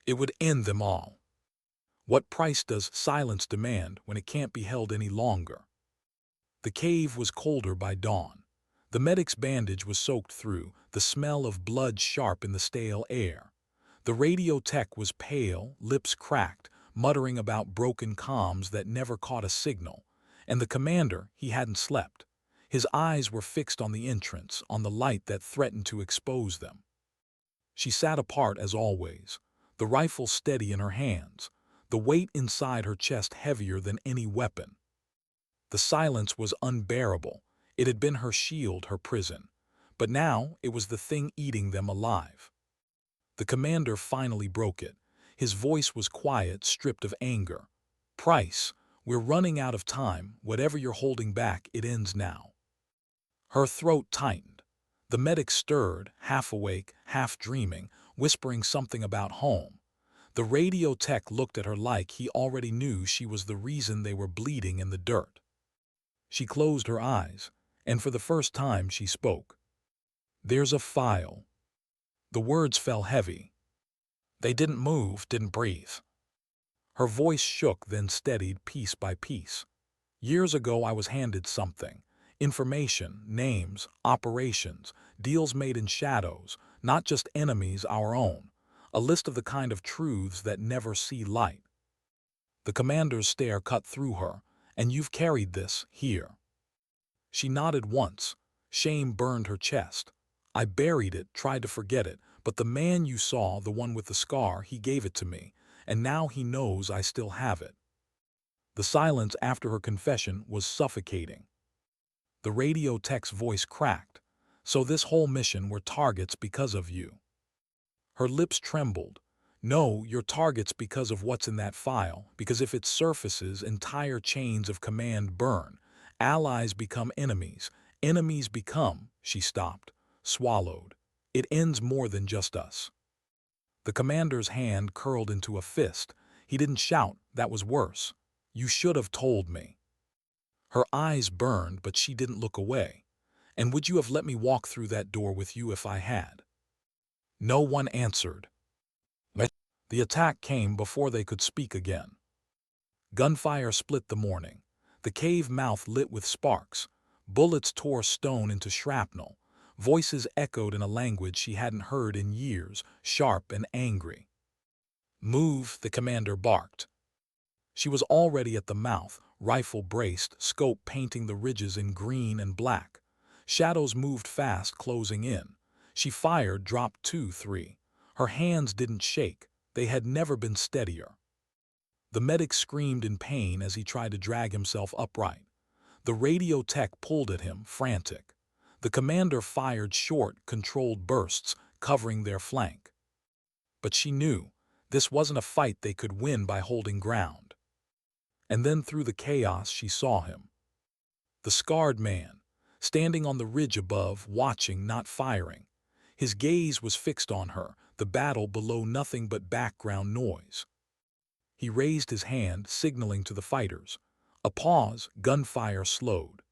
It would end them all. What price does silence demand when it can't be held any longer? The cave was colder by dawn. The medic's bandage was soaked through, the smell of blood sharp in the stale air. The radio tech was pale, lips cracked, muttering about broken comms that never caught a signal. And the commander, he hadn't slept. His eyes were fixed on the entrance, on the light that threatened to expose them. She sat apart as always, the rifle steady in her hands, the weight inside her chest heavier than any weapon. The silence was unbearable. It had been her shield, her prison. But now it was the thing eating them alive. The commander finally broke it. His voice was quiet, stripped of anger. Price, we're running out of time. Whatever you're holding back, it ends now. Her throat tightened. The medic stirred, half awake, half dreaming, whispering something about home. The radio tech looked at her like he already knew she was the reason they were bleeding in the dirt. She closed her eyes, and for the first time she spoke. There's a file. The words fell heavy. They didn't move, didn't breathe. Her voice shook, then steadied piece by piece. Years ago I was handed something. Information, names, operations, deals made in shadows, not just enemies, our own. A list of the kind of truths that never see light. The commander's stare cut through her. And you've carried this here. She nodded once. Shame burned her chest. I buried it, tried to forget it, but the man you saw, the one with the scar, he gave it to me, and now he knows I still have it. The silence after her confession was suffocating. The radio tech's voice cracked. So this whole mission were targets because of you. Her lips trembled. No, you're targets because of what's in that file, because if it surfaces, entire chains of command burn. Allies become enemies. Enemies become, she stopped, swallowed. It ends more than just us. The commander's hand curled into a fist. He didn't shout, that was worse. You should have told me. Her eyes burned, but she didn't look away. And would you have let me walk through that door with you if I had? No one answered. The attack came before they could speak again. Gunfire split the morning. The cave mouth lit with sparks. Bullets tore stone into shrapnel. Voices echoed in a language she hadn't heard in years, sharp and angry. Move, the commander barked. She was already at the mouth, rifle braced, scope painting the ridges in green and black. Shadows moved fast, closing in. She fired, dropped 2-3. Her hands didn't shake. They had never been steadier. The medic screamed in pain as he tried to drag himself upright. The radio tech pulled at him, frantic. The commander fired short, controlled bursts, covering their flank. But she knew this wasn't a fight they could win by holding ground. And then through the chaos she saw him. The scarred man, standing on the ridge above, watching, not firing. His gaze was fixed on her, the battle below nothing but background noise. He raised his hand, signaling to the fighters. A pause, gunfire slowed.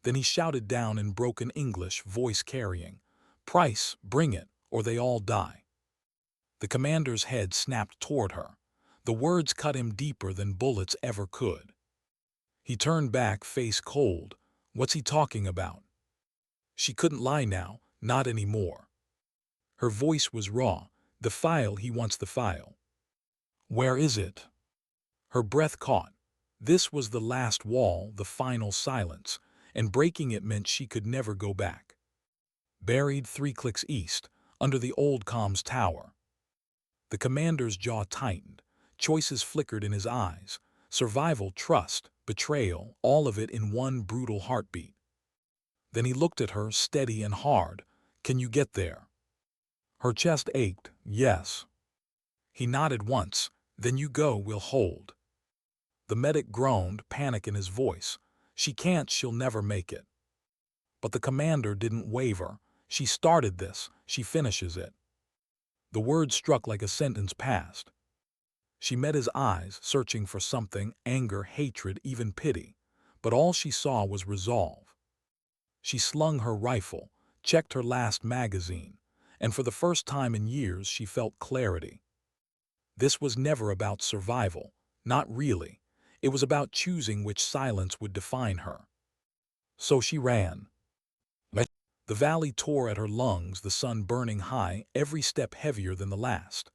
Then he shouted down in broken English, voice carrying, "Price, bring it, or they all die." The commander's head snapped toward her. The words cut him deeper than bullets ever could. He turned back, face cold. What's he talking about? She couldn't lie now, not anymore. Her voice was raw. The file, he wants the file. Where is it? Her breath caught. This was the last wall, the final silence, and breaking it meant she could never go back. Buried 3 clicks east, under the old comms tower. The commander's jaw tightened. Choices flickered in his eyes. Survival, trust, betrayal, all of it in one brutal heartbeat. Then he looked at her, steady and hard. "Can you get there?" Her chest ached. "Yes." He nodded once. "Then you go, we'll hold." The medic groaned, panic in his voice. "She can't, she'll never make it." But the commander didn't waver. "She started this, she finishes it." The word struck like a sentence passed. She met his eyes, searching for something, anger, hatred, even pity. But all she saw was resolve. She slung her rifle, checked her last magazine, and for the first time in years she felt clarity. This was never about survival, not really. It was about choosing which silence would define her. So she ran. The valley tore at her lungs, the sun burning high, every step heavier than the last.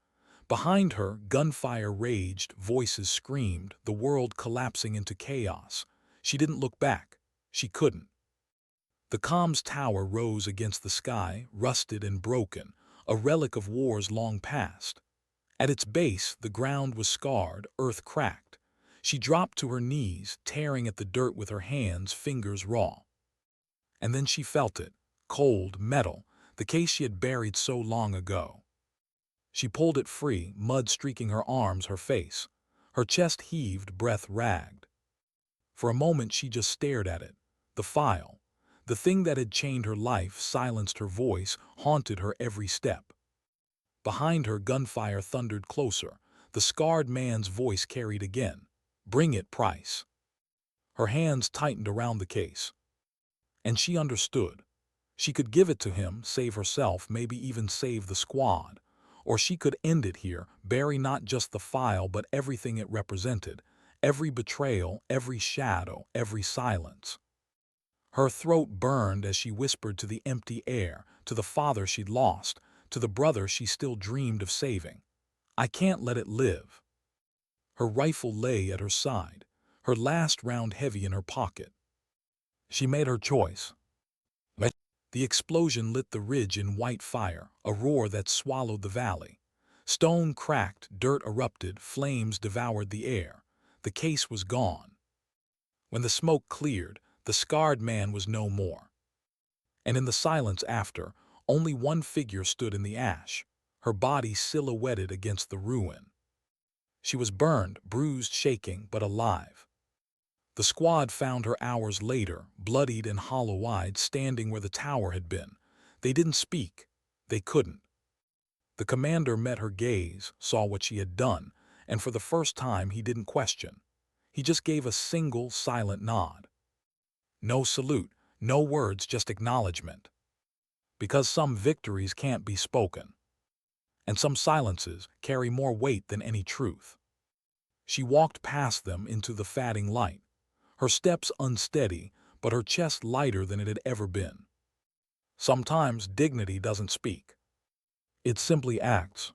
Behind her, gunfire raged, voices screamed, the world collapsing into chaos. She didn't look back. She couldn't. The comms tower rose against the sky, rusted and broken, a relic of wars long past. At its base, the ground was scarred, earth cracked. She dropped to her knees, tearing at the dirt with her hands, fingers raw. And then she felt it, cold, metal, the case she had buried so long ago. She pulled it free, mud streaking her arms, her face. Her chest heaved, breath ragged. For a moment she just stared at it. The file. The thing that had chained her life, silenced her voice, haunted her every step. Behind her, gunfire thundered closer. The scarred man's voice carried again. "Bring it, Price." Her hands tightened around the case. And she understood. She could give it to him, save herself, maybe even save the squad. Or she could end it here, bury not just the file but everything it represented. Every betrayal, every shadow, every silence. Her throat burned as she whispered to the empty air, to the father she'd lost, to the brother she still dreamed of saving. "I can't let it live." Her rifle lay at her side, her last round heavy in her pocket. She made her choice. The explosion lit the ridge in white fire, a roar that swallowed the valley. Stone cracked, dirt erupted, flames devoured the air. The case was gone. When the smoke cleared, the scarred man was no more. And in the silence after, only one figure stood in the ash, her body silhouetted against the ruin. She was burned, bruised, shaking, but alive. The squad found her hours later, bloodied and hollow-eyed, standing where the tower had been. They didn't speak. They couldn't. The commander met her gaze, saw what she had done, and for the first time he didn't question. He just gave a single, silent nod. No salute, no words, just acknowledgment. Because some victories can't be spoken. And some silences carry more weight than any truth. She walked past them into the fading light. Her steps unsteady, but her chest lighter than it had ever been. Sometimes dignity doesn't speak. It simply acts.